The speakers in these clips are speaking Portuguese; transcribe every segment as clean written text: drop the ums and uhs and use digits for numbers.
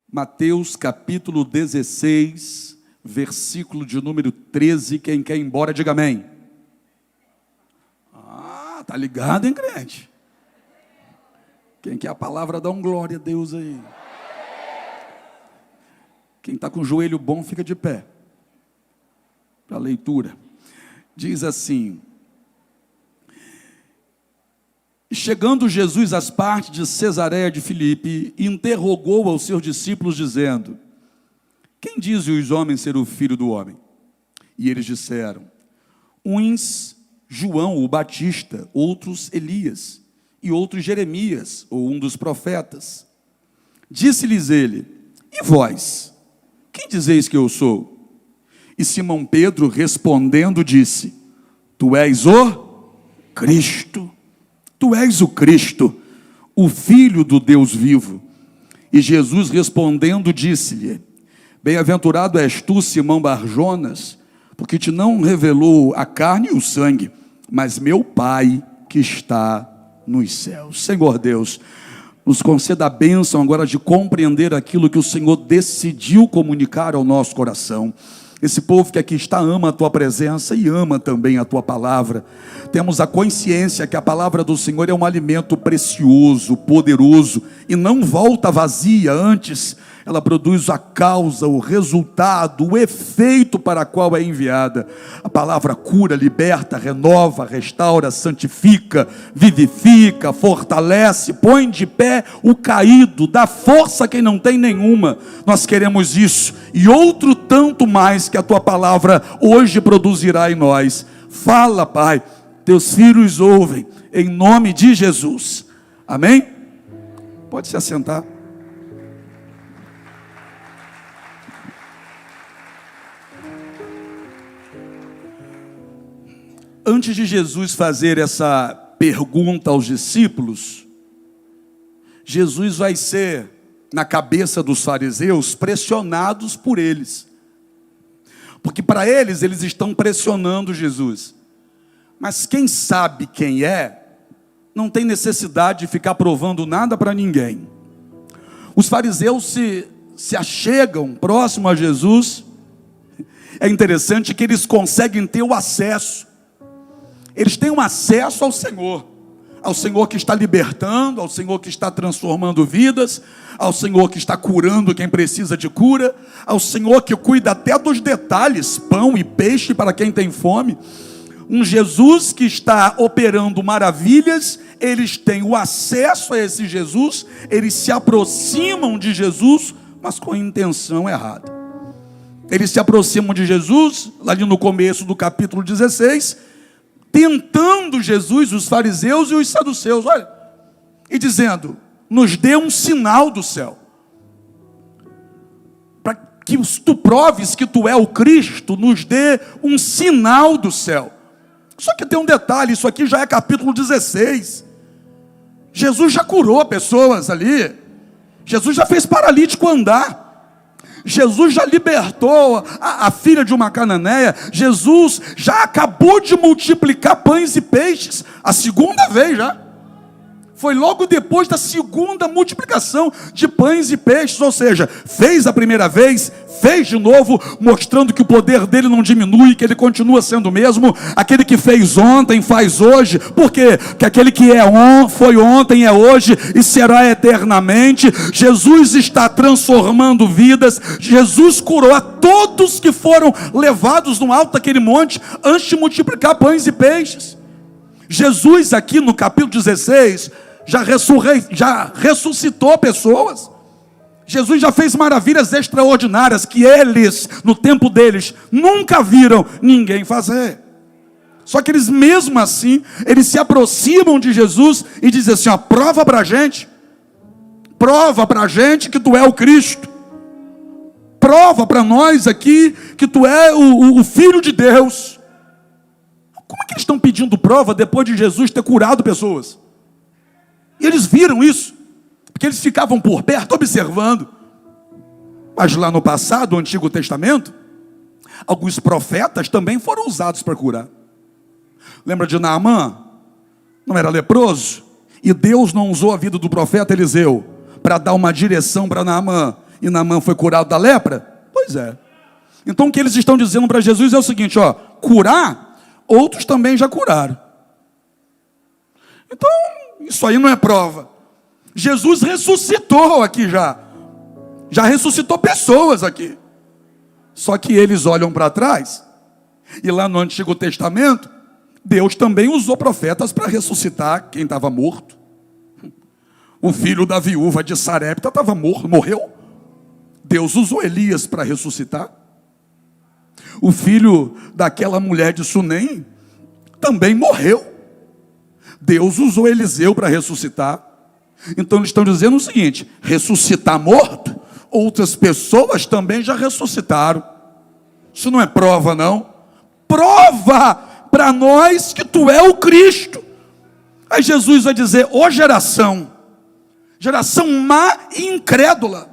Mateus capítulo 16, versículo de número 13. Quem quer ir embora, diga amém. Tá ligado, hein, crente? Quem quer a palavra, dá um glória a Deus aí. Quem está com o joelho bom, fica de pé para a leitura. Diz assim: chegando Jesus às partes de Cesareia de Filipe, interrogou aos seus discípulos, dizendo: quem dizem os homens ser o filho do homem? E eles disseram: uns João o Batista, outros Elias, e outros Jeremias, ou um dos profetas. Disse-lhes ele: e vós, quem dizeis que eu sou? E Simão Pedro respondendo disse: tu és o Cristo. Tu és o Cristo, o Filho do Deus vivo. E Jesus respondendo disse-lhe: bem-aventurado és tu, Simão Barjonas, porque te não revelou a carne e o sangue, mas meu Pai que está nos céus. Senhor Deus, nos conceda a bênção agora de compreender aquilo que o Senhor decidiu comunicar ao nosso coração. Esse povo que aqui está ama a tua presença e ama também a tua palavra. Temos a consciência que a palavra do Senhor é um alimento precioso, poderoso, e não volta vazia, antes ela produz a causa, o resultado, o efeito para a qual é enviada. A palavra cura, liberta, renova, restaura, santifica, vivifica, fortalece, põe de pé o caído, dá força a quem não tem nenhuma. Nós queremos isso e outro tanto mais que a tua palavra hoje produzirá em nós. Fala, Pai, teus filhos ouvem, em nome de Jesus. Amém? Pode se assentar. Antes de Jesus fazer essa pergunta aos discípulos, Jesus vai ser, na cabeça dos fariseus, pressionados por eles. Porque para eles estão pressionando Jesus. Mas quem sabe quem é, não tem necessidade de ficar provando nada para ninguém. Os fariseus se achegam próximo a Jesus. É interessante que eles conseguem ter o acesso. Eles têm um acesso ao Senhor que está libertando, ao Senhor que está transformando vidas, ao Senhor que está curando quem precisa de cura, ao Senhor que cuida até dos detalhes, pão e peixe para quem tem fome. Um Jesus que está operando maravilhas, eles têm o acesso a esse Jesus, eles se aproximam de Jesus, mas com intenção errada. Eles se aproximam de Jesus, lá no começo do capítulo 16, tentando Jesus, os fariseus e os saduceus, olha, e dizendo: nos dê um sinal do céu, para que tu proves que tu é o Cristo, nos dê um sinal do céu. Só que tem um detalhe, isso aqui já é capítulo 16, Jesus já curou pessoas ali, Jesus já fez paralítico andar, Jesus já libertou a filha de uma cananeia, Jesus já acabou de multiplicar pães e peixes, a segunda vez já. Foi logo depois da segunda multiplicação de pães e peixes, ou seja, fez a primeira vez, fez de novo, mostrando que o poder dele não diminui, que ele continua sendo o mesmo. Aquele que fez ontem, faz hoje. Por quê? Que aquele que foi ontem, é hoje e será eternamente. Jesus está transformando vidas. Jesus curou a todos que foram levados no alto daquele monte, antes de multiplicar pães e peixes. Jesus aqui no capítulo 16, já ressuscitou pessoas. Jesus já fez maravilhas extraordinárias que eles, no tempo deles, nunca viram ninguém fazer. Só que eles mesmo assim, eles se aproximam de Jesus e dizem assim: ó, prova para a gente que tu é o Cristo, prova para nós aqui que tu é o Filho de Deus. Como é que eles estão pedindo prova depois de Jesus ter curado pessoas? E eles viram isso, porque eles ficavam por perto observando. Mas lá no passado, no Antigo Testamento, alguns profetas também foram usados para curar. Lembra de Naamã? Não era leproso? E Deus não usou a vida do profeta Eliseu para dar uma direção para Naamã. e Naamã foi curado da lepra? Pois é. Então o que eles estão dizendo para Jesus é o seguinte, ó, curar, outros também já curaram. Então, isso aí não é prova. Jesus ressuscitou aqui já. Já ressuscitou pessoas aqui. Só que eles olham para trás, e lá no Antigo Testamento, Deus também usou profetas para ressuscitar quem estava morto. O filho da viúva de Sarepta estava morto, morreu. Deus usou Elias para ressuscitar. O filho daquela mulher de Sunem também morreu. Deus usou Eliseu para ressuscitar. Então eles estão dizendo o seguinte: ressuscitar morto, outras pessoas também já ressuscitaram. Isso não é prova, não. Prova para nós que tu é o Cristo. Aí Jesus vai dizer: ó geração má e incrédula,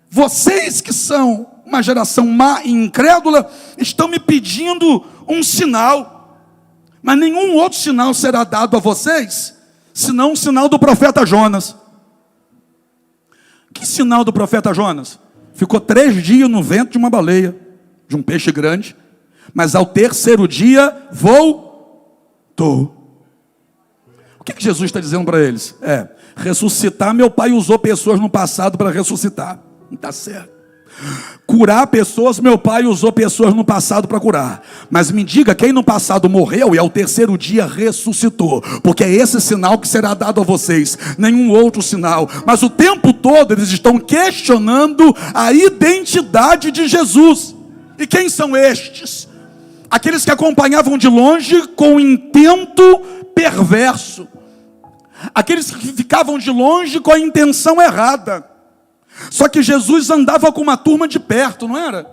vocês que são uma geração má e incrédula, estão me pedindo um sinal, mas nenhum outro sinal será dado a vocês, senão o sinal do profeta Jonas. Que sinal do profeta Jonas? Ficou 3 dias no ventre de uma baleia, de um peixe grande, mas ao 3º dia voltou. O que Jesus está dizendo para eles? Ressuscitar, meu pai usou pessoas no passado para ressuscitar. Não está certo. Curar pessoas, meu pai usou pessoas no passado para curar. Mas me diga, quem no passado morreu e ao 3º dia ressuscitou? Porque é esse sinal que será dado a vocês, nenhum outro sinal. Mas o tempo todo eles estão questionando a identidade de Jesus. E quem são estes? Aqueles que acompanhavam de longe com intento perverso. Aqueles que ficavam de longe com a intenção errada. Só que Jesus andava com uma turma de perto, não era?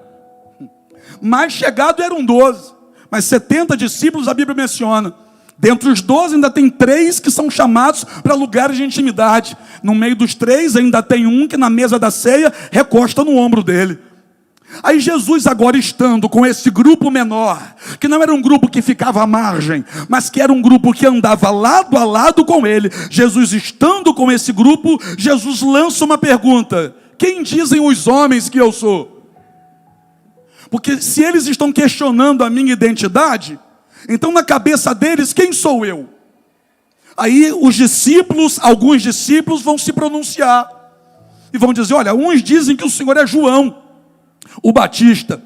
Mais chegado eram 12, mas 70 discípulos a Bíblia menciona. Dentre os 12 ainda tem 3 que são chamados para lugares de intimidade. No meio dos 3 ainda tem um que na mesa da ceia recosta no ombro dele. Aí Jesus, agora estando com esse grupo menor, que não era um grupo que ficava à margem, mas que era um grupo que andava lado a lado com ele, Jesus estando com esse grupo, Jesus lança uma pergunta: quem dizem os homens que eu sou? Porque se eles estão questionando a minha identidade, então na cabeça deles, quem sou eu? Aí os discípulos, alguns discípulos vão se pronunciar e vão dizer: olha, uns dizem que o Senhor é João o Batista,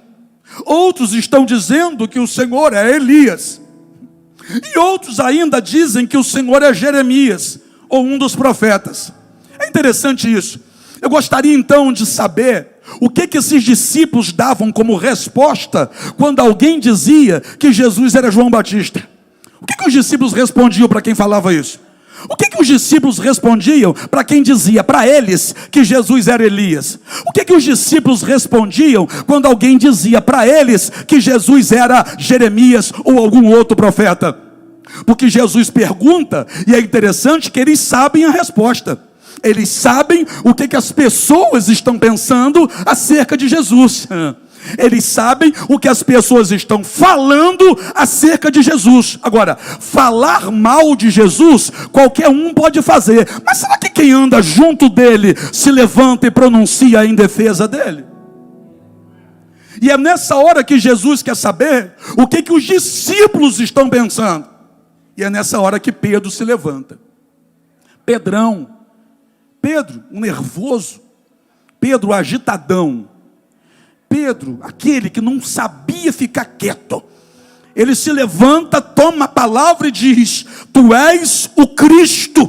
outros estão dizendo que o Senhor é Elias, e outros ainda dizem que o Senhor é Jeremias, ou um dos profetas. É interessante isso. Eu gostaria então de saber o que esses discípulos davam como resposta quando alguém dizia que Jesus era João Batista. O que os discípulos respondiam para quem falava isso? O que os discípulos respondiam para quem dizia para eles que Jesus era Elias? O que os discípulos respondiam quando alguém dizia para eles que Jesus era Jeremias ou algum outro profeta? Porque Jesus pergunta, e é interessante que eles sabem a resposta. Eles sabem o que as pessoas estão pensando acerca de Jesus. Eles sabem o que as pessoas estão falando acerca de Jesus. Agora, falar mal de Jesus, qualquer um pode fazer. Mas será que quem anda junto dele se levanta e pronuncia em defesa dele? E é nessa hora que Jesus quer saber o que os discípulos estão pensando. E é nessa hora que Pedro se levanta. Pedro, um nervoso. Pedro, agitadão. Pedro, aquele que não sabia ficar quieto, ele se levanta, toma a palavra e diz: tu és o Cristo,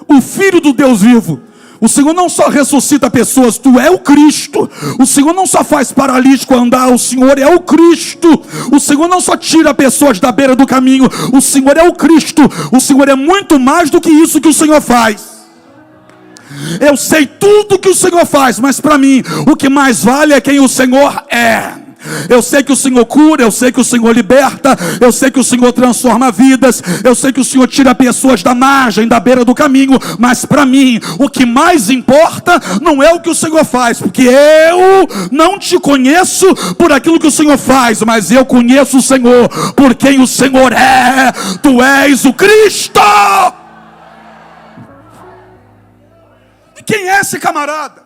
o Filho do Deus vivo. O Senhor não só ressuscita pessoas, tu é o Cristo. O Senhor não só faz paralítico andar, o Senhor é o Cristo. O Senhor não só tira pessoas da beira do caminho, o Senhor é o Cristo. O Senhor é muito mais do que isso que o Senhor faz. Eu sei tudo que o Senhor faz, mas para mim o que mais vale é quem o Senhor é. Eu sei que o Senhor cura, eu sei que o Senhor liberta, eu sei que o Senhor transforma vidas, eu sei que o Senhor tira pessoas da margem, da beira do caminho, mas para mim o que mais importa não é o que o Senhor faz, porque eu não te conheço por aquilo que o Senhor faz, mas eu conheço o Senhor por quem o Senhor é. Tu és o Cristo. Quem é esse camarada?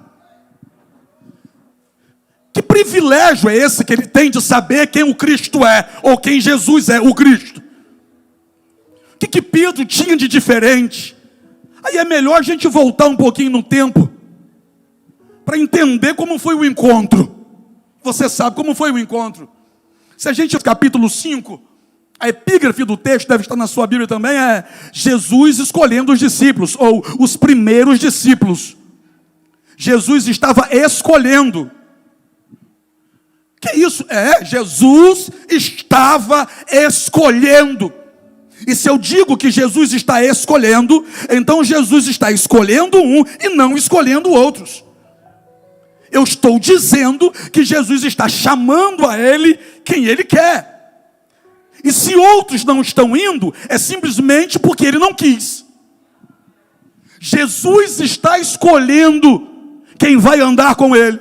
Que privilégio é esse que ele tem de saber quem o Cristo é, ou quem Jesus é, o Cristo? O que Pedro tinha de diferente? Aí é melhor a gente voltar um pouquinho no tempo, para entender como foi o encontro. Você sabe como foi o encontro. Se a gente, capítulo 5, a epígrafe do texto deve estar na sua Bíblia também, é Jesus escolhendo os discípulos, ou os primeiros discípulos. Jesus estava escolhendo. Que isso? Jesus estava escolhendo. E se eu digo que Jesus está escolhendo, então Jesus está escolhendo um e não escolhendo outros. Eu estou dizendo que Jesus está chamando a ele quem ele quer. E se outros não estão indo, é simplesmente porque ele não quis. Jesus está escolhendo quem vai andar com ele.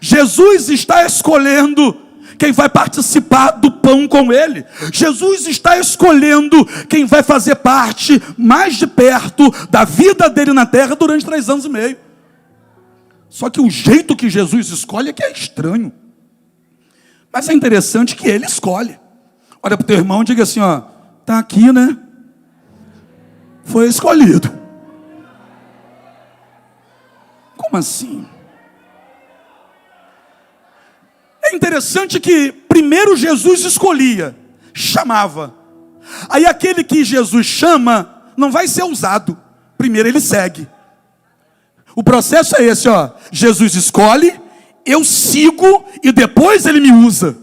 Jesus está escolhendo quem vai participar do pão com ele. Jesus está escolhendo quem vai fazer parte mais de perto da vida dele na terra durante 3 anos e meio. Só que o jeito que Jesus escolhe é que é estranho. Mas é interessante que ele escolhe. Olha para o teu irmão e diga assim, ó, tá aqui, né? Foi escolhido. Como assim? É interessante que primeiro Jesus escolhia, chamava. Aí aquele que Jesus chama não vai ser usado. Primeiro ele segue. O processo é esse, ó. Jesus escolhe, eu sigo e depois ele me usa.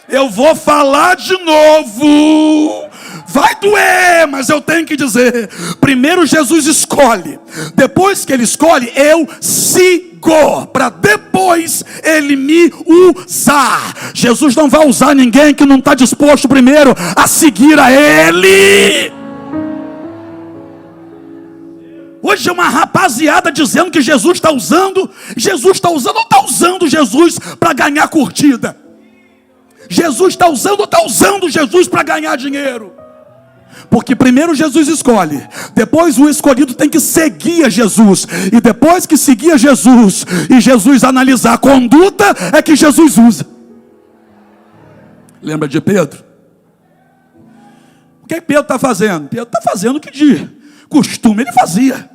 Eu vou falar de novo. Vai doer, mas eu tenho que dizer. Primeiro Jesus escolhe. Depois que ele escolhe, eu sigo. Para depois ele me usar. Jesus não vai usar ninguém que não está disposto primeiro a seguir a ele. Hoje é uma rapaziada dizendo que Jesus está usando. Jesus está usando ou está usando Jesus para ganhar curtida? Jesus está usando ou está usando Jesus para ganhar dinheiro? Porque primeiro Jesus escolhe, depois o escolhido tem que seguir a Jesus, e depois que seguir a Jesus, e Jesus analisar a conduta, é que Jesus usa. Lembra de Pedro? O que Pedro está fazendo? Pedro está fazendo o que de costume ele fazia.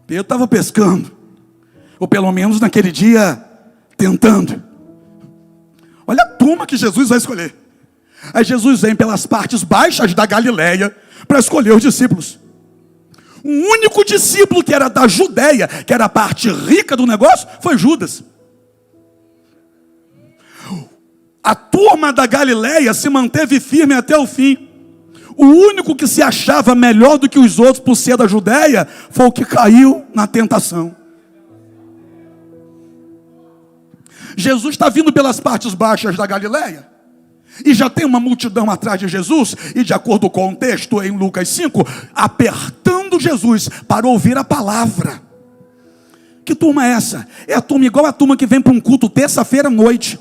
Pedro estava pescando, ou pelo menos naquele dia, tentando. Olha a turma que Jesus vai escolher. Aí Jesus vem pelas partes baixas da Galileia para escolher os discípulos. O único discípulo que era da Judeia, que era a parte rica do negócio, foi Judas. A turma da Galileia se manteve firme até o fim. O único que se achava melhor do que os outros por ser da Judeia foi o que caiu na tentação. Jesus está vindo pelas partes baixas da Galileia. E já tem uma multidão atrás de Jesus, e de acordo com o texto em Lucas 5, apertando Jesus para ouvir a palavra. Que turma é essa? É a turma igual a turma que vem para um culto terça-feira à noite.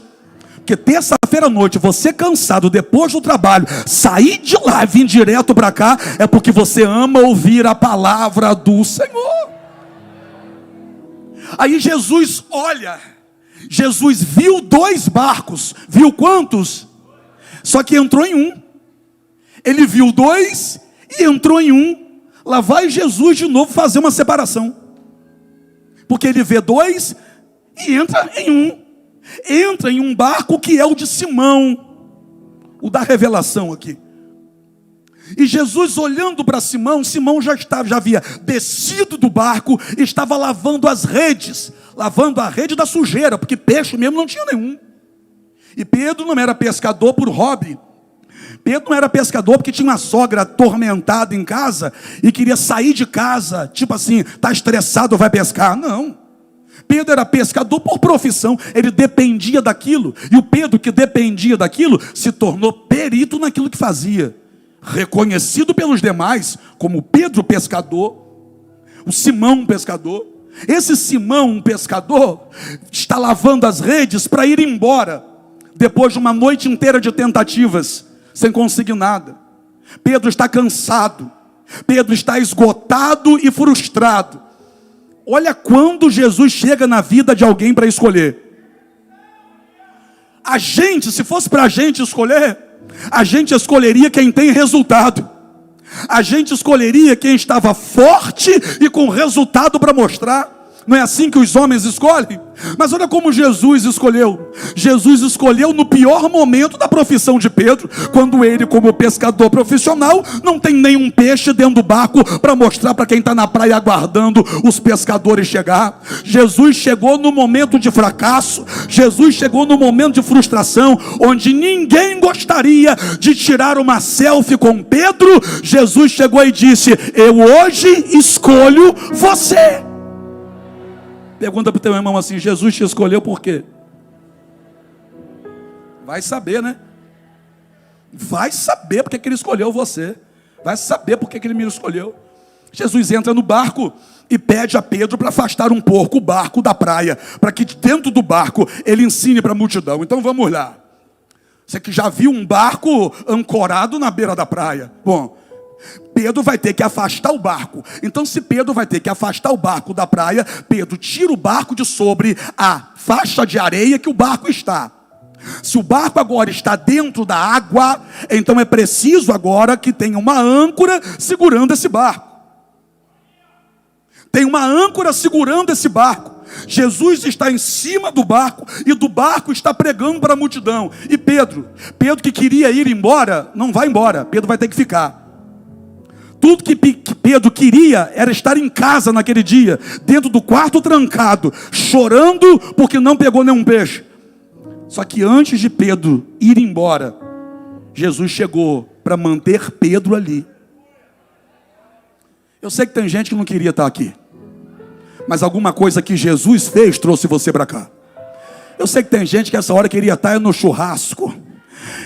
Porque terça-feira à noite, você cansado depois do trabalho, sair de lá e vir direto para cá, é porque você ama ouvir a palavra do Senhor. Aí Jesus olha, Jesus viu 2 barcos, viu quantos? Só que entrou em um. Ele viu 2 e entrou em um. Lá vai Jesus de novo fazer uma separação. Porque ele vê 2 e entra em um. Entra em um barco que é o de Simão, o da revelação aqui. E Jesus olhando para Simão, Simão já havia descido do barco, estava lavando as redes, lavando a rede da sujeira, porque peixe mesmo não tinha nenhum. E Pedro não era pescador por hobby. Pedro não era pescador porque tinha uma sogra atormentada em casa e queria sair de casa, tipo assim, está estressado, vai pescar. Não. Pedro era pescador por profissão, ele dependia daquilo. E o Pedro que dependia daquilo se tornou perito naquilo que fazia. Reconhecido pelos demais como Pedro pescador, o Simão pescador. Esse Simão pescador está lavando as redes para ir embora. Depois de uma noite inteira de tentativas, sem conseguir nada. Pedro está cansado. Pedro está esgotado e frustrado. Olha quando Jesus chega na vida de alguém para escolher. A gente, se fosse para a gente escolher, a gente escolheria quem tem resultado. A gente escolheria quem estava forte e com resultado para mostrar. Não é assim que os homens escolhem? Mas olha como Jesus escolheu. Jesus escolheu no pior momento da profissão de Pedro, quando ele, como pescador profissional, não tem nenhum peixe dentro do barco para mostrar para quem está na praia aguardando os pescadores chegar. Jesus chegou no momento de fracasso. Jesus chegou no momento de frustração, onde ninguém gostaria de tirar uma selfie com Pedro. Jesus chegou e disse: eu hoje escolho você. Pergunta para o teu irmão assim: Jesus te escolheu por quê? Vai saber, né? Vai saber porque que ele escolheu você. Vai saber porque que ele me escolheu. Jesus entra no barco e pede a Pedro para afastar um pouco o barco da praia, para que dentro do barco ele ensine para a multidão. Então vamos lá. Você que já viu um barco ancorado na beira da praia. Bom, Pedro vai ter que afastar o barco. Então, se Pedro vai ter que afastar o barco da praia, Pedro tira o barco de sobre a faixa de areia que o barco está. Se o barco agora está dentro da água, então é preciso agora que tenha uma âncora segurando esse barco. Tem uma âncora segurando esse barco. Jesus está em cima do barco e do barco está pregando para a multidão. E Pedro que queria ir embora, não vai embora. Pedro vai ter que ficar. Tudo que Pedro queria era estar em casa naquele dia, dentro do quarto trancado, chorando porque não pegou nenhum peixe. Só que antes de Pedro ir embora, Jesus chegou para manter Pedro ali. Eu sei que tem gente que não queria estar aqui, mas alguma coisa que Jesus fez trouxe você para cá. Eu sei que tem gente que essa hora queria estar no churrasco,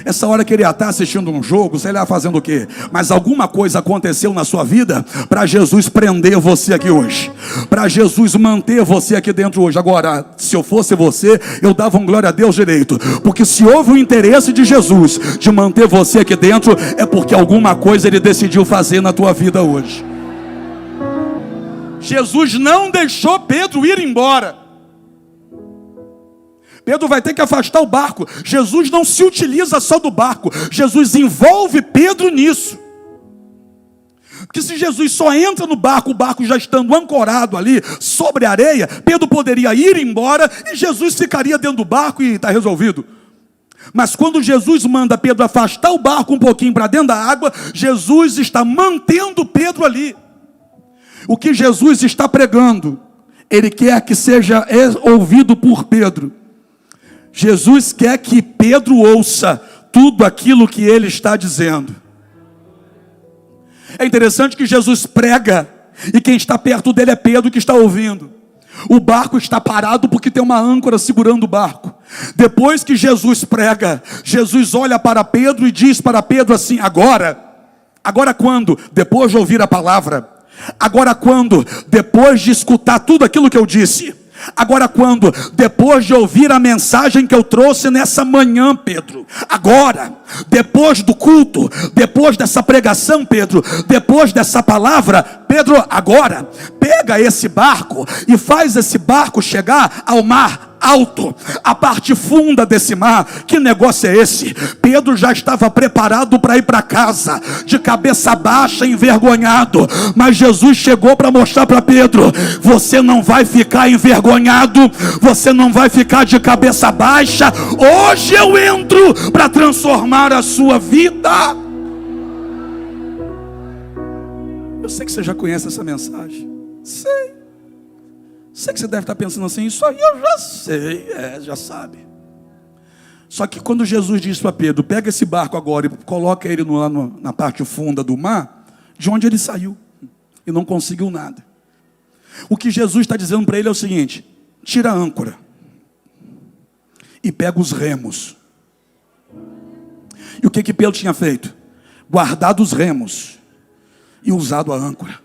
essa hora queria estar assistindo um jogo, sei lá fazendo o quê. Mas alguma coisa aconteceu na sua vida para Jesus prender você aqui hoje, para Jesus manter você aqui dentro hoje. Agora, se eu fosse você, eu dava um glória a Deus direito, porque se houve o interesse de Jesus de manter você aqui dentro, é porque alguma coisa Ele decidiu fazer na tua vida hoje. Jesus não deixou Pedro ir embora. Pedro vai ter que afastar o barco. Jesus não se utiliza só do barco. Jesus envolve Pedro nisso. Porque se Jesus só entra no barco, o barco já estando ancorado ali, sobre a areia, Pedro poderia ir embora e Jesus ficaria dentro do barco e está resolvido. Mas quando Jesus manda Pedro afastar o barco um pouquinho para dentro da água, Jesus está mantendo Pedro ali. O que Jesus está pregando, Ele quer que seja ouvido por Pedro. Jesus quer que Pedro ouça tudo aquilo que ele está dizendo. É interessante que Jesus prega e quem está perto dele é Pedro que está ouvindo. O barco está parado porque tem uma âncora segurando o barco. Depois que Jesus prega, Jesus olha para Pedro e diz para Pedro assim: agora quando? Depois de ouvir a palavra. Agora quando? Depois de escutar tudo aquilo que eu disse. Agora quando? Depois de ouvir a mensagem que eu trouxe nessa manhã, Pedro. Agora, depois do culto, depois dessa pregação, Pedro, depois dessa palavra, Pedro, agora, pega esse barco e faz esse barco chegar ao mar alto, a parte funda desse mar. Que negócio é esse? Pedro já estava preparado para ir para casa, de cabeça baixa, envergonhado, mas Jesus chegou para mostrar para Pedro: você não vai ficar envergonhado, você não vai ficar de cabeça baixa. Hoje eu entro para transformar a sua vida. Eu sei que você já conhece essa mensagem. Sei que você deve estar pensando assim: isso aí eu já sei, já sabe. Só que quando Jesus disse para Pedro: pega esse barco agora e coloca ele lá na parte funda do mar, de onde ele saiu e não conseguiu nada. O que Jesus está dizendo para ele é o seguinte: tira a âncora e pega os remos. E o que Pedro tinha feito? Guardado os remos e usado a âncora.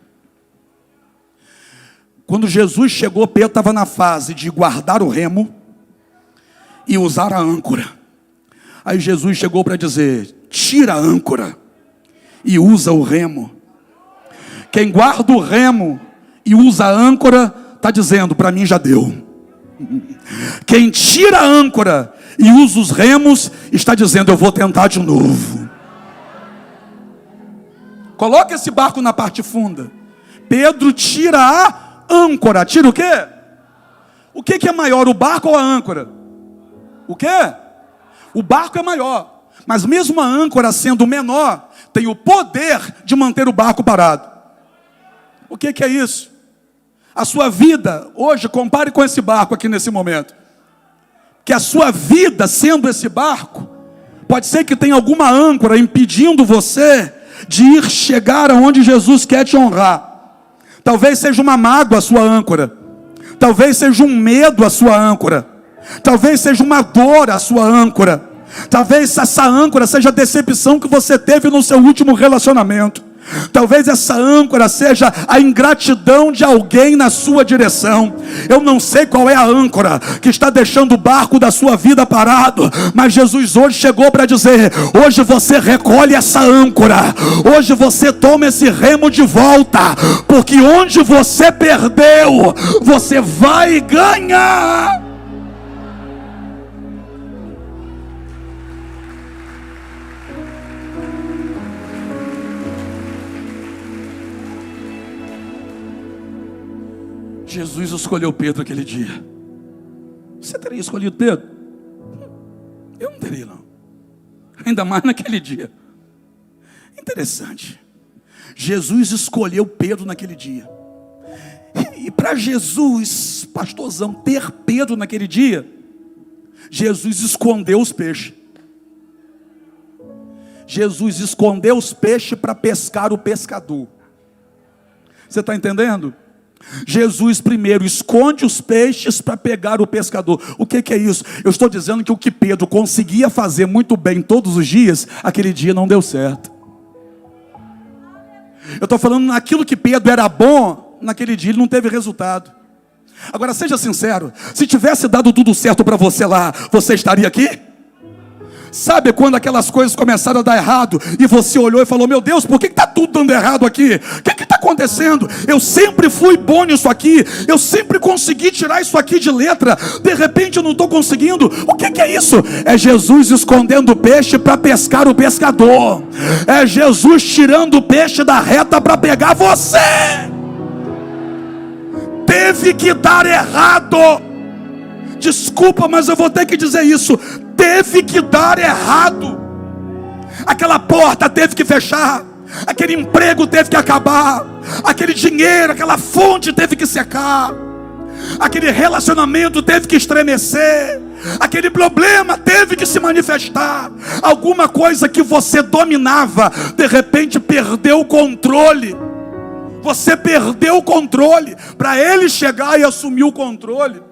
Quando Jesus chegou, Pedro estava na fase de guardar o remo e usar a âncora. Aí Jesus chegou para dizer: tira a âncora e usa o remo. Quem guarda o remo e usa a âncora, está dizendo, para mim já deu. Quem tira a âncora e usa os remos, está dizendo, eu vou tentar de novo. Coloca esse barco na parte funda. Pedro tira a âncora. Tira o quê? O que é maior, o barco ou a âncora? O quê? O barco é maior. Mas mesmo a âncora sendo menor, tem o poder de manter o barco parado. O que é isso? A sua vida, hoje, compare com esse barco aqui nesse momento. Que a sua vida, sendo esse barco, pode ser que tenha alguma âncora impedindo você de ir chegar aonde Jesus quer te honrar. Talvez seja uma mágoa a sua âncora. Talvez seja um medo a sua âncora. Talvez seja uma dor a sua âncora. Talvez essa âncora seja a decepção que você teve no seu último relacionamento. Talvez essa âncora seja a ingratidão de alguém na sua direção. Eu não sei qual é a âncora que está deixando o barco da sua vida parado, mas Jesus hoje chegou para dizer: hoje você recolhe essa âncora, hoje você toma esse remo de volta, porque onde você perdeu, você vai ganhar. Jesus escolheu Pedro aquele dia. Você teria escolhido Pedro? Eu não teria, não. Ainda mais naquele dia. Interessante. Jesus escolheu Pedro naquele dia. E para Jesus, pastorzão, ter Pedro naquele dia, Jesus escondeu os peixes. Jesus escondeu os peixes para pescar o pescador. Você está entendendo? Jesus primeiro esconde os peixes para pegar o pescador. O que é isso? Eu estou dizendo que o que Pedro conseguia fazer muito bem todos os dias, aquele dia não deu certo. Eu estou falando naquilo que Pedro era bom, naquele dia ele não teve resultado. Agora seja sincero, se tivesse dado tudo certo para você lá, você estaria aqui? Sabe quando aquelas coisas começaram a dar errado e você olhou e falou: meu Deus, por que está tudo dando errado aqui? O que está acontecendo? Eu sempre fui bom nisso aqui, eu sempre consegui tirar isso aqui de letra, de repente eu não estou conseguindo. O que é isso? É Jesus escondendo o peixe para pescar o pescador. É Jesus tirando o peixe da reta para pegar você. Teve que dar errado. Desculpa, mas eu vou ter que dizer isso. Teve que dar errado. Aquela porta teve que fechar. Aquele emprego teve que acabar. Aquele dinheiro, aquela fonte teve que secar. Aquele relacionamento teve que estremecer. Aquele problema teve que se manifestar. Alguma coisa que você dominava, de repente perdeu o controle. Você perdeu o controle para ele chegar e assumir o controle.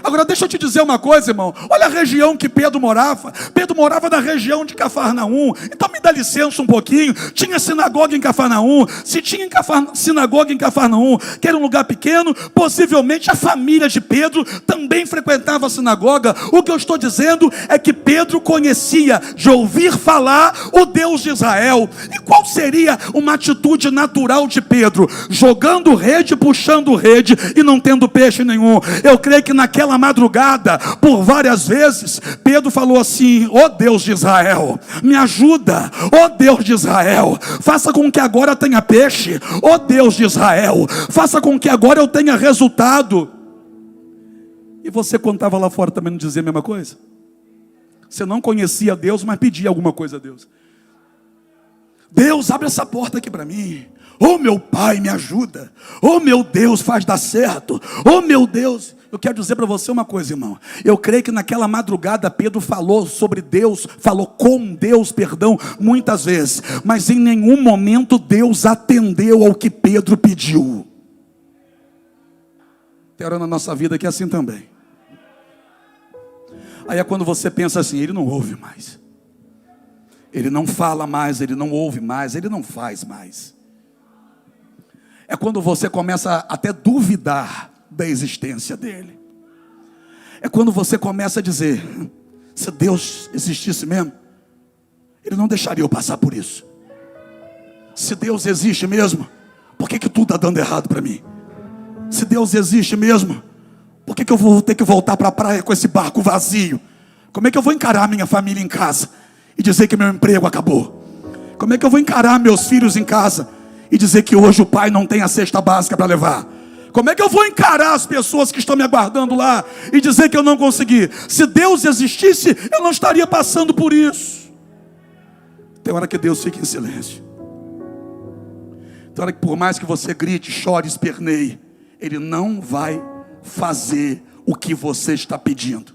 Agora deixa eu te dizer uma coisa, irmão. Olha a região que Pedro morava. Pedro morava na região de Cafarnaum. Então me dá licença um pouquinho. Tinha sinagoga em Cafarnaum. Se tinha sinagoga em Cafarnaum, que era um lugar pequeno, possivelmente a família de Pedro também frequentava a sinagoga. O que eu estou dizendo é que Pedro conhecia de ouvir falar o Deus de Israel. E qual seria uma atitude natural de Pedro? Jogando rede, puxando rede e não tendo peixe nenhum. Eu creio que naquela madrugada, por várias vezes, Pedro falou assim: ó Deus de Israel, me ajuda, ó Deus de Israel, faça com que agora tenha peixe, ó Deus de Israel, faça com que agora eu tenha resultado. E você, quando estava lá fora, também não dizia a mesma coisa? Você não conhecia Deus, mas pedia alguma coisa a Deus. Deus, abre essa porta aqui para mim. Oh meu Pai, me ajuda. Oh meu Deus, faz dar certo. Oh meu Deus. Eu quero dizer para você uma coisa, irmão. Eu creio que naquela madrugada Pedro falou sobre Deus, falou com Deus, perdão, muitas vezes. Mas em nenhum momento Deus atendeu ao que Pedro pediu. Tem hora na nossa vida que é assim também. Aí é quando você pensa assim: ele não ouve mais. Ele não fala mais, ele não ouve mais, ele não faz mais. É quando você começa até duvidar da existência dele. É quando você começa a dizer: se Deus existisse mesmo, ele não deixaria eu passar por isso. Se Deus existe mesmo, Por que tudo está dando errado para mim? Se Deus existe mesmo, por que eu vou ter que voltar para a praia com esse barco vazio? Como é que eu vou encarar minha família em casa e dizer que meu emprego acabou? Como é que eu vou encarar meus filhos em casa e dizer que hoje o pai não tem a cesta básica para levar? Como é que eu vou encarar as pessoas que estão me aguardando lá e dizer que eu não consegui? Se Deus existisse, eu não estaria passando por isso. Tem hora que Deus fica em silêncio. Tem hora que por mais que você grite, chore, esperneie, Ele não vai fazer o que você está pedindo.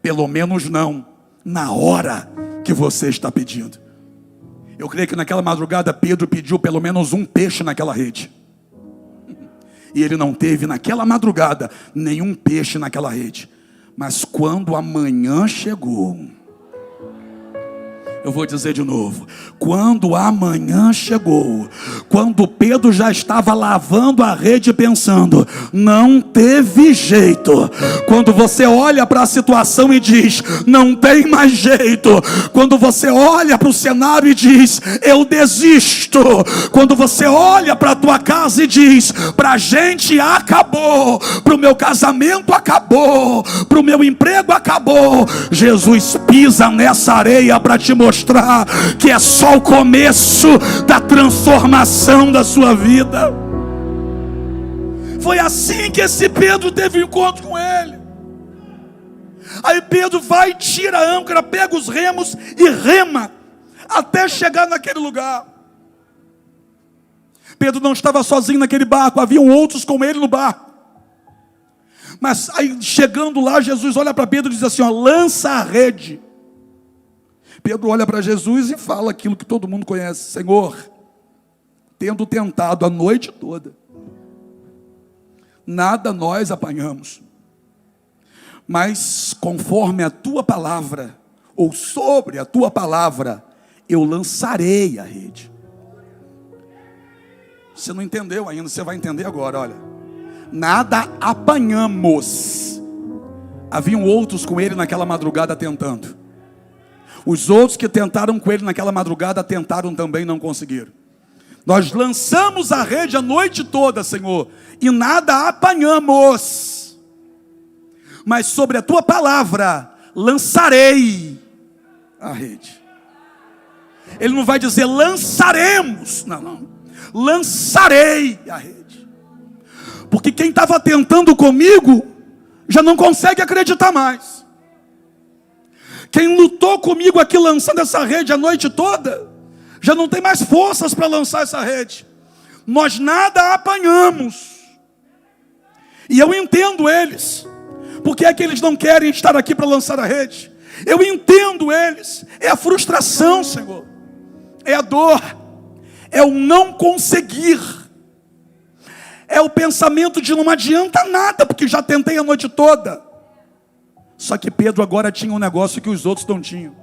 Pelo menos não na hora que você está pedindo. Eu creio que naquela madrugada Pedro pediu pelo menos um peixe naquela rede. E ele não teve naquela madrugada nenhum peixe naquela rede. Mas quando a manhã chegou, eu vou dizer de novo, quando a manhã chegou, quando Pedro já estava lavando a rede pensando, não teve jeito. Quando você olha para a situação e diz, não tem mais jeito. Quando você olha para o cenário e diz, eu desisto. Quando você olha para a tua casa e diz, para a gente acabou, para o meu casamento acabou, para o meu emprego acabou, Jesus pisa nessa areia para te mostrar que é só o começo da transformação da sua vida. Foi assim que esse Pedro teve um encontro com ele. Aí Pedro vai, tira a âncora, pega os remos e rema até chegar naquele lugar. Pedro não estava sozinho naquele barco, haviam outros com ele no barco. Mas aí chegando lá, Jesus olha para Pedro e diz assim, ó, lança a rede. Pedro olha para Jesus e fala aquilo que todo mundo conhece. Senhor, tendo tentado a noite toda, nada nós apanhamos. Mas conforme a tua palavra, ou sobre a tua palavra, eu lançarei a rede. Você não entendeu ainda, você vai entender agora, olha. Nada apanhamos. Haviam outros com ele naquela madrugada tentando. Os outros que tentaram com ele naquela madrugada tentaram também, não conseguiram. Nós lançamos a rede a noite toda, Senhor, e nada apanhamos. Mas sobre a tua palavra lançarei a rede. Ele não vai dizer lançaremos, não. Lançarei a rede. Porque quem estava tentando comigo já não consegue acreditar mais. Quem lutou comigo aqui lançando essa rede a noite toda, já não tem mais forças para lançar essa rede. Nós nada apanhamos. E eu entendo eles. Porque é que eles não querem estar aqui para lançar a rede? Eu entendo eles. É a frustração, Senhor. É a dor. É o não conseguir. É o pensamento de não adianta nada, porque já tentei a noite toda. Só que Pedro agora tinha um negócio que os outros não tinham.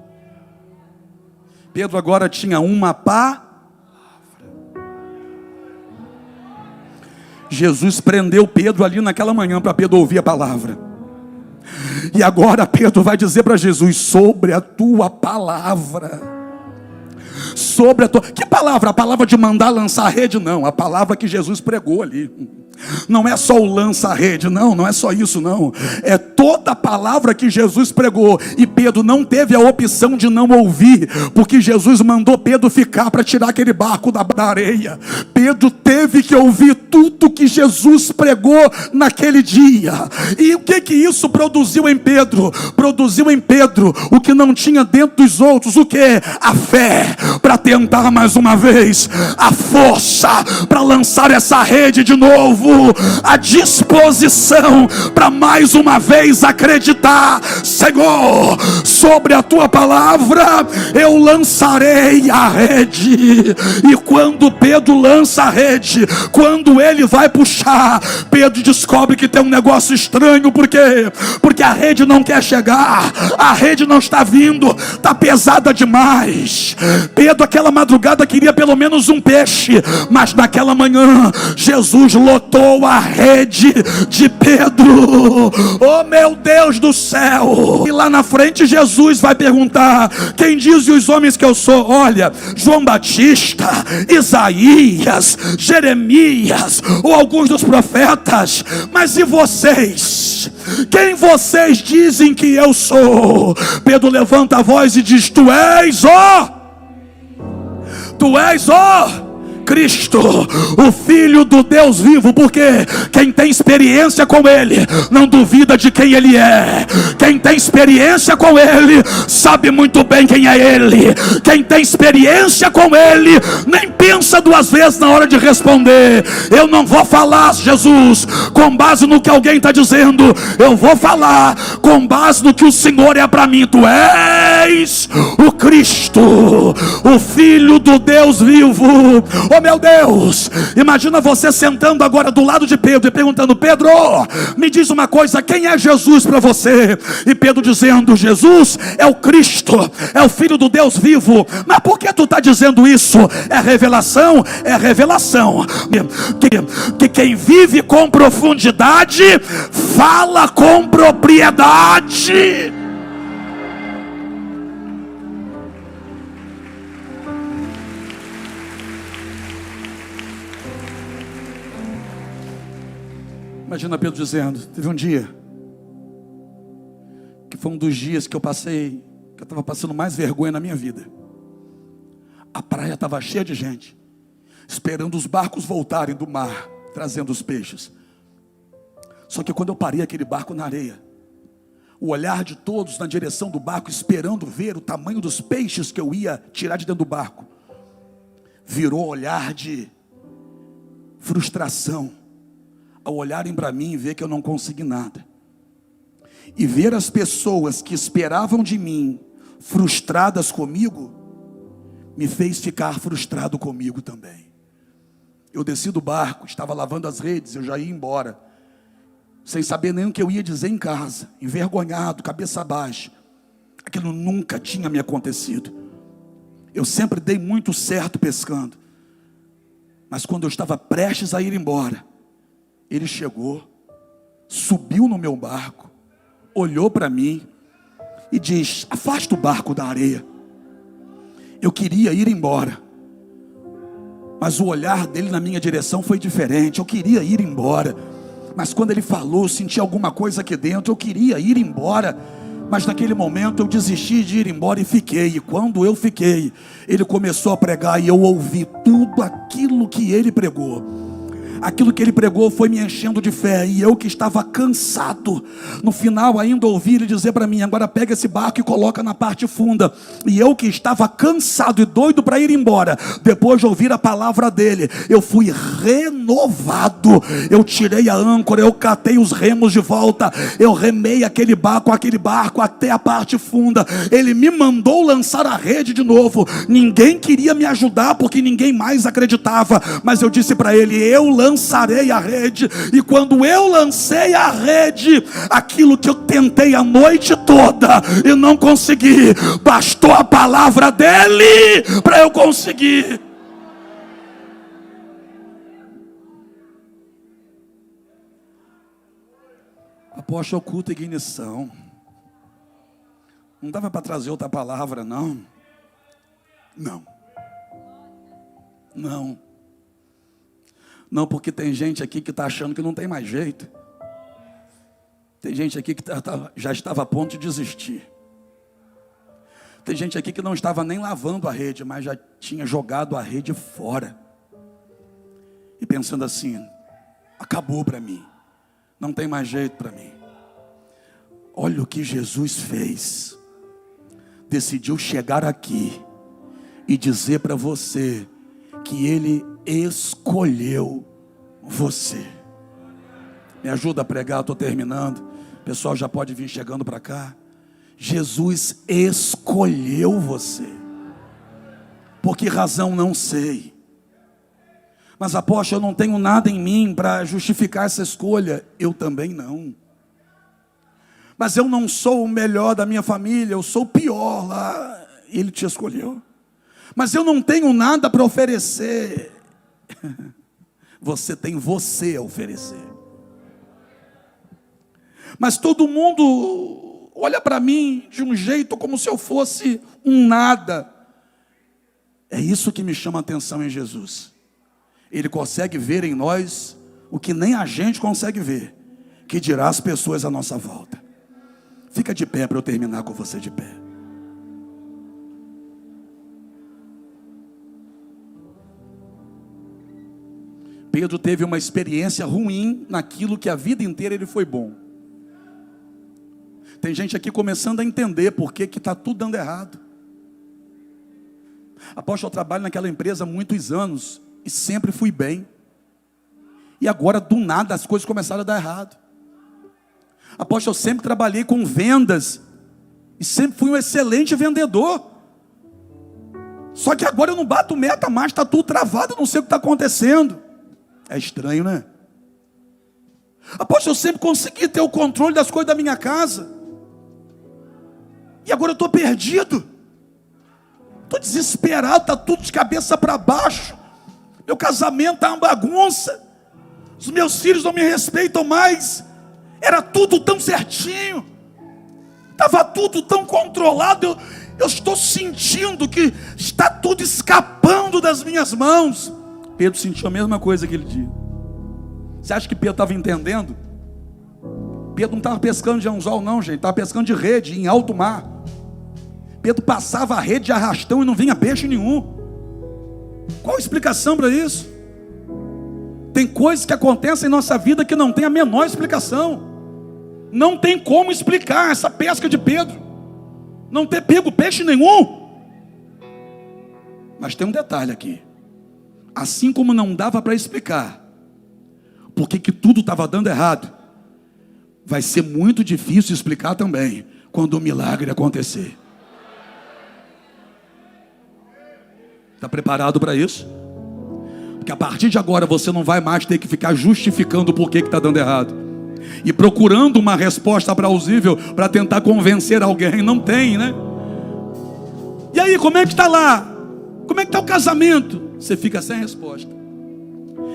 Pedro agora tinha uma palavra. Jesus prendeu Pedro ali naquela manhã para Pedro ouvir a palavra. E agora Pedro vai dizer para Jesus, sobre a tua palavra. Sobre a tua... Que palavra? A palavra de mandar lançar a rede? Não, a palavra que Jesus pregou ali. Não é só o lança-rede, não é só isso, não. É toda a palavra que Jesus pregou. E Pedro não teve a opção de não ouvir, porque Jesus mandou Pedro ficar para tirar aquele barco da areia. Pedro teve que ouvir tudo que Jesus pregou naquele dia. E o que isso produziu em Pedro? Produziu em Pedro o que não tinha dentro dos outros. O que? A fé para tentar mais uma vez. A força para lançar essa rede de novo. A disposição para mais uma vez acreditar. Senhor, sobre a tua palavra eu lançarei a rede. E quando Pedro lança a rede, quando ele vai puxar, Pedro descobre que tem um negócio estranho. Por quê? Porque a rede não quer chegar, a rede não está vindo, está pesada demais. Pedro aquela madrugada queria pelo menos um peixe, mas naquela manhã Jesus lotou cortou a rede de Pedro. Oh meu Deus do céu! E lá na frente Jesus vai perguntar: quem dizem os homens que eu sou? Olha, João Batista, Isaías, Jeremias ou alguns dos profetas. Mas e vocês? Quem vocês dizem que eu sou? Pedro levanta a voz e diz: tu és o Cristo, o Filho do Deus vivo. Porque quem tem experiência com Ele não duvida de quem Ele é. Quem tem experiência com Ele sabe muito bem quem é Ele. Quem tem experiência com Ele nem pensa duas vezes na hora de responder. Eu não vou falar, Jesus, com base no que alguém está dizendo. Eu vou falar com base no que o Senhor é para mim. Tu és o Cristo, o Filho do Deus vivo. Oh meu Deus, imagina você sentando agora do lado de Pedro e perguntando: Pedro, me diz uma coisa, quem é Jesus para você? E Pedro dizendo: Jesus é o Cristo, é o Filho do Deus vivo. Mas por que tu está dizendo isso? É revelação? É revelação que quem vive com profundidade fala com propriedade. Imagina Pedro dizendo: teve um dia que foi um dos dias que eu estava passando mais vergonha na minha vida. A praia estava cheia de gente, esperando os barcos voltarem do mar, trazendo os peixes. Só que quando eu parei aquele barco na areia, o olhar de todos na direção do barco, esperando ver o tamanho dos peixes que eu ia tirar de dentro do barco, virou olhar de frustração, ao olharem para mim e ver que eu não consegui nada. E ver as pessoas que esperavam de mim frustradas comigo, me fez ficar frustrado comigo também. Eu desci do barco, estava lavando as redes, eu já ia embora, sem saber nem o que eu ia dizer em casa, envergonhado, cabeça baixa. Aquilo nunca tinha me acontecido. Eu sempre dei muito certo pescando. Mas quando eu estava prestes a ir embora, ele chegou, subiu no meu barco, olhou para mim e diz: afasta o barco da areia. Eu queria ir embora, mas o olhar dele na minha direção foi diferente. Eu queria ir embora, mas quando ele falou, eu senti alguma coisa aqui dentro. Eu queria ir embora, mas naquele momento eu desisti de ir embora e fiquei. E quando eu fiquei, ele começou a pregar e eu ouvi tudo aquilo que ele pregou. Aquilo que ele pregou foi me enchendo de fé. E eu que estava cansado, no final ainda ouvi ele dizer para mim: agora pega esse barco e coloca na parte funda. E eu que estava cansado e doido para ir embora, depois de ouvir a palavra dele, eu fui renovado. Eu tirei a âncora, eu catei os remos de volta, eu remei aquele barco até a parte funda. Ele me mandou lançar a rede de novo. Ninguém queria me ajudar, porque ninguém mais acreditava, mas eu disse para ele: eu lançarei a rede. E quando eu lancei a rede, aquilo que eu tentei a noite toda e não consegui, bastou a palavra dele para eu conseguir. Apóstolo, culto e ignição. Não dava para trazer outra palavra, não. Não, porque tem gente aqui que está achando que não tem mais jeito. Tem gente aqui que já estava a ponto de desistir. Tem gente aqui que não estava nem lavando a rede, mas já tinha jogado a rede fora. E pensando assim: acabou para mim, não tem mais jeito para mim. Olha o que Jesus fez. Decidiu chegar aqui e dizer para você que Ele escolheu você. Me ajuda a pregar, estou terminando. O pessoal já pode vir chegando para cá. Jesus escolheu você. Por que razão, não sei. Mas apóstolo, eu não tenho nada em mim para justificar essa escolha. Eu também não. Mas eu não sou o melhor da minha família, eu sou o pior lá. Ele te escolheu. Mas eu não tenho nada para oferecer. Você tem você a oferecer. Mas todo mundo olha para mim de um jeito como se eu fosse um nada. É isso que me chama a atenção em Jesus. Ele consegue ver em nós o que nem a gente consegue ver, que dirá as pessoas à nossa volta. Fica de pé para eu terminar com você de pé. Pedro teve uma experiência ruim naquilo que a vida inteira ele foi bom. Tem gente aqui começando a entender por que está tudo dando errado. Apóstolo, eu trabalho naquela empresa há muitos anos e sempre fui bem. E agora, do nada, as coisas começaram a dar errado. Apóstolo, eu sempre trabalhei com vendas e sempre fui um excelente vendedor. Só que agora eu não bato meta mais, está tudo travado, eu não sei o que está acontecendo. É estranho, né? Apóstolo, eu sempre consegui ter o controle das coisas da minha casa. E agora eu estou perdido. Estou desesperado, está tudo de cabeça para baixo. Meu casamento está uma bagunça. Os meus filhos não me respeitam mais. Era tudo tão certinho. Estava tudo tão controlado. Eu estou sentindo que está tudo escapando das minhas mãos. Pedro sentiu a mesma coisa aquele dia. Você acha que Pedro estava entendendo? Pedro não estava pescando de anzol não, gente. Estava pescando de rede, em alto mar. Pedro passava a rede de arrastão e não vinha peixe nenhum. Qual a explicação para isso? Tem coisas que acontecem em nossa vida que não tem a menor explicação. Não tem como explicar essa pesca de Pedro. Não ter pego peixe nenhum. Mas tem um detalhe aqui. Assim como não dava para explicar porque que tudo estava dando errado, vai ser muito difícil explicar também quando o milagre acontecer. Está preparado para isso? Porque a partir de agora você não vai mais ter que ficar justificando o porquê que está dando errado e procurando uma resposta plausível para tentar convencer alguém. Não tem, né? E aí, como é que está lá? Como é que está o casamento? Você fica sem resposta.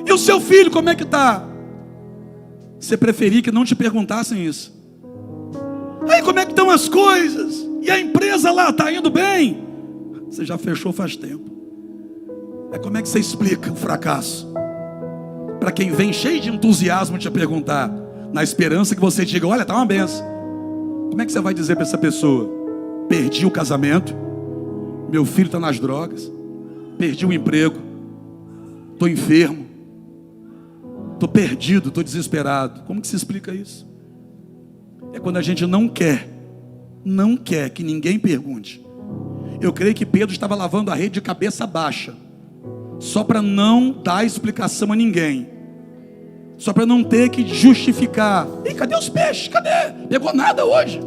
E o seu filho, como é que está? Você preferia que não te perguntassem isso. Aí, como é que estão as coisas? E a empresa lá, está indo bem? Você já fechou faz tempo. Aí como é que você explica o fracasso? Para quem vem cheio de entusiasmo te perguntar, na esperança que você diga, olha, está uma benção. Como é que você vai dizer para essa pessoa? Perdi o casamento, meu filho está nas drogas, perdi o emprego, estou enfermo, estou perdido, estou desesperado. Como que se explica isso? É quando a gente não quer que ninguém pergunte. Eu creio que Pedro estava lavando a rede de cabeça baixa, só para não dar explicação a ninguém, só para não ter que justificar. E cadê os peixes? Cadê? Pegou nada hoje?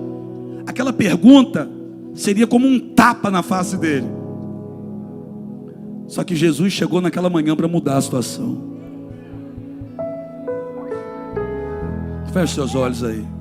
Aquela pergunta seria como um tapa na face dele. Só que Jesus chegou naquela manhã para mudar a situação. Feche seus olhos aí.